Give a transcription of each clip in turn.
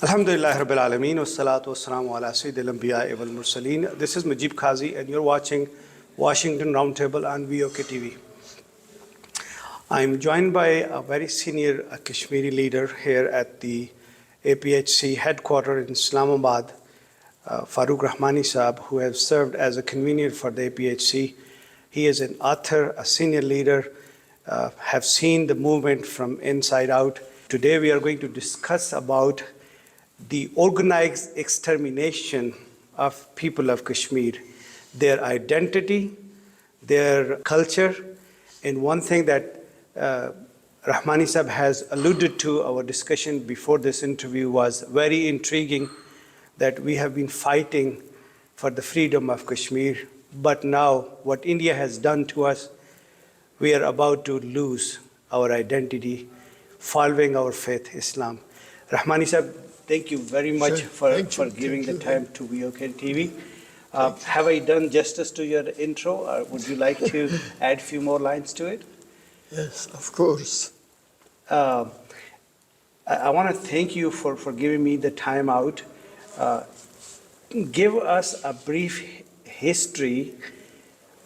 Alhamdulillah Rabbil Alameen, wassalatu wassalamu ala Sayyidil Anbiya wal Mursaleen. This is Muzhib Qazi and you're watching Washington Roundtable on VOK TV. I'm joined by a very senior Kashmiri leader here at the APHC headquarters in Islamabad, Farooq Rahmani Sahab, who has served as a convener for the APHC. He is an author, a senior leader, have seen the movement from inside out. Today we are going to discuss about the organized extermination of people of Kashmir, their identity, their culture, and one thing that Rahmani Sahab has alluded to our discussion before this interview was very intriguing, that we have been fighting for the freedom of Kashmir, but now what India has done to us, we are about to lose our identity following our faith, Islam. Rahmani Sahab, thank you very much for giving the time to VOK TV. Have I done justice to your intro, or would you like to add a few more lines to it? Yes, of course. I want to thank you for giving me the time out. Give us a brief history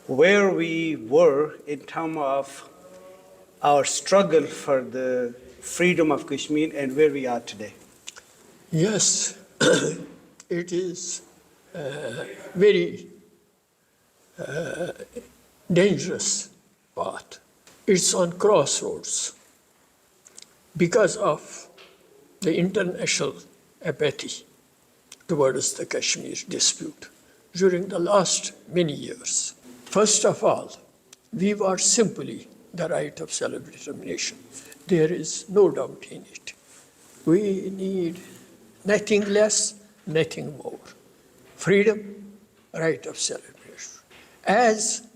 where we were in terms of our struggle for the freedom of Kashmir and where we are today. Yes, it is very dangerous path. It's on crossroads because of the international apathy towards the Kashmir dispute during the last many years. First of all, we were simply the right of self-determination. There is no doubt in it. We need nothing less, nothing more. Freedom, right of self-determination. As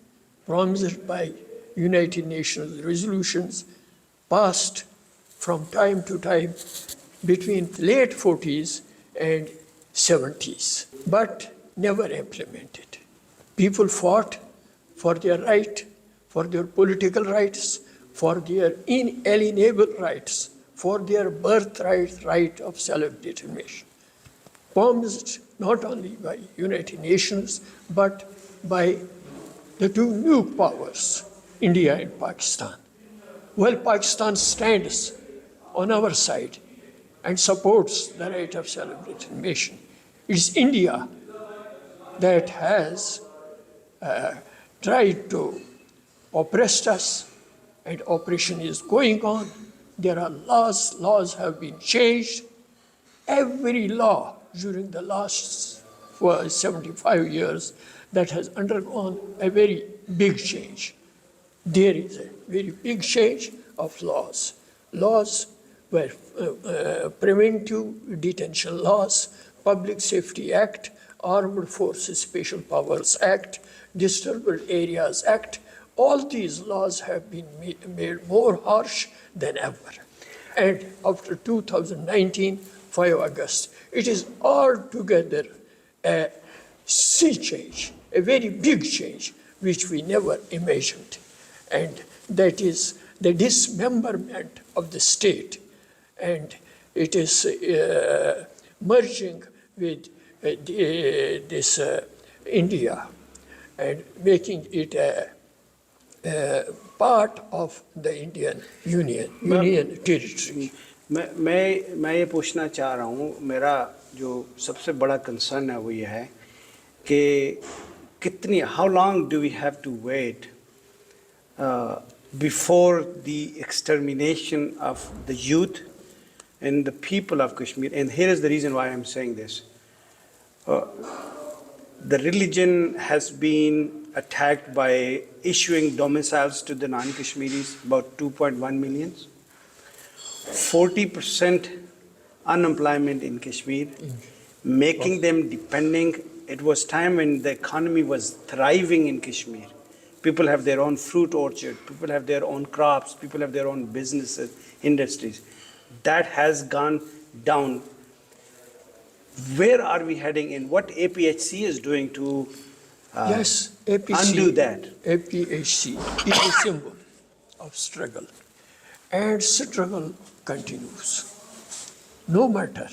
promised by United Nations resolutions passed from time to time between late 40s and 70s, but never implemented. People fought for their right, for their political rights, for their inalienable rights, for their birthright, right of self-determination, promised not only by United Nations, but by the two new powers, India and Pakistan. Well, Pakistan stands on our side and supports the right of self-determination. It's India that has tried to oppress us, and oppression is going on. There are laws have been changed. Every law during the last 75 years that has undergone a very big change. There is a very big change of laws. Laws were preventive detention laws, Public Safety Act, Armed Forces Special Powers Act, Disturbed Areas Act. All these laws have been made more harsh than ever. And after 2019, 5 August, it is altogether a sea change, a very big change, which we never imagined. And that is the dismemberment of the state. And it is merging with this India and making it a part of the Indian Union territory. मैं ये पूछना चाह रहा हूँ, मेरा जो सबसे बड़ा कंसर्न है वो ये है कि how long do we have to wait before the extermination of the youth and the people of Kashmir? And here is the reason why I'm saying this. The religion has been attacked by issuing domiciles to the non-Kashmiris, about 2.1 million. 40% unemployment in Kashmir, making them depending. It was time when the economy was thriving in Kashmir. People have their own fruit orchard, people have their own crops, people have their own businesses, industries. That has gone down. Where are we heading and what APHC is doing to undo that? APHC is a symbol of struggle, and struggle continues. No matter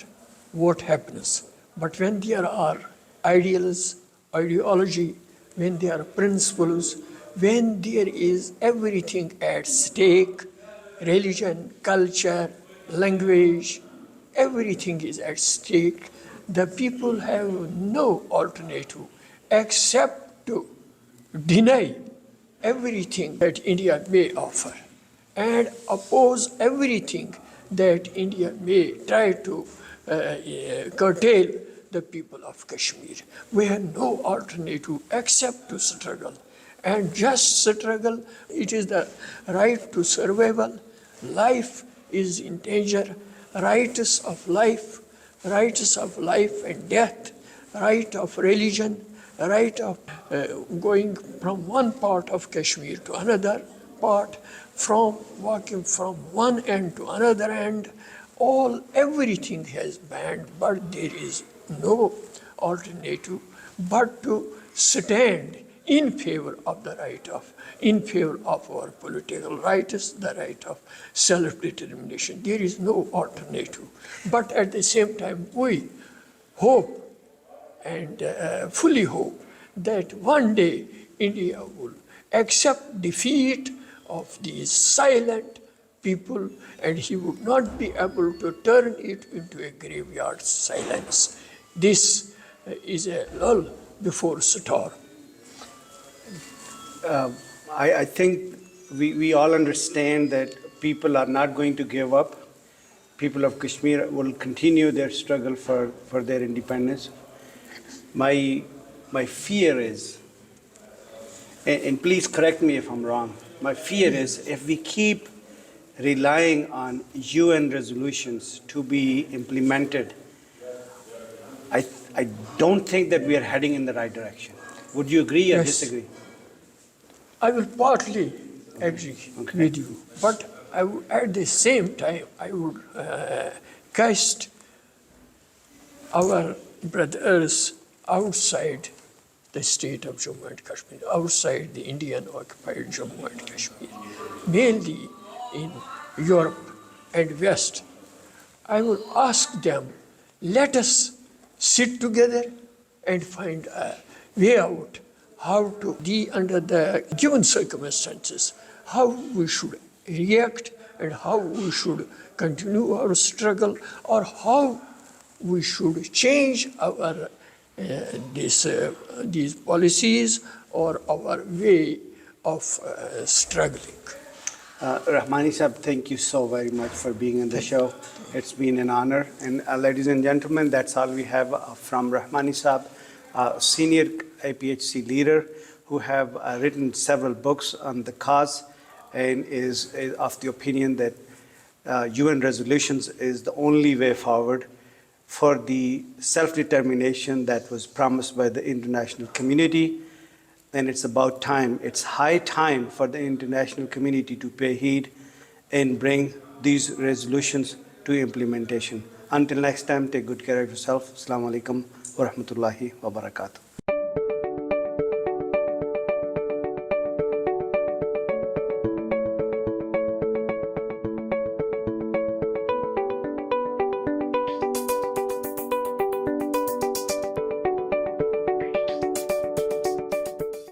what happens. But when there are ideals, ideology, when there are principles, when there is everything at stake, religion, culture, language, everything is at stake, the people have no alternative except to deny everything that India may offer and oppose everything that India may try to curtail the people of Kashmir. We have no alternative except to struggle. And just struggle, it is the right to survival. Life is in danger. Rights of life and death, right of religion, right of going from one part of Kashmir to another part, from walking from one end to another end, everything has banned, but there is no alternative but to stand in favor of in favor of our political rights, the right of self-determination. There is no alternative. But at the same time, we hope and fully hope that one day India will accept defeat of these silent people and he would not be able to turn it into a graveyard silence. This is a lull before storm. I think we all understand that people are not going to give up. People of Kashmir will continue their struggle for their independence. My fear is, and please correct me if I'm wrong, my fear is if we keep relying on UN resolutions to be implemented, I don't think that we are heading in the right direction. Would you agree or disagree? I will partly agree with you, but at the same time, I would cast our brothers outside the state of Jammu and Kashmir, outside the Indian-occupied Jammu and Kashmir, mainly in Europe and West. I would ask them, let us sit together and find a way out, how to deal under the given circumstances, how we should react and how we should continue our struggle, or how we should change our these policies or our way of struggling. Rahmani Sahab, thank you so very much for being on the show. It's been an honor. And ladies and gentlemen, that's all we have from Rahmani Sahab, a senior APHC leader who have written several books on the cause and is of the opinion that UN resolutions is the only way forward for the self-determination that was promised by the international community. And it's about time, it's high time for the international community to pay heed and bring these resolutions to implementation. Until next time, take good care of yourself. Assalamu alaikum wa rahmatullahi wa barakatuh.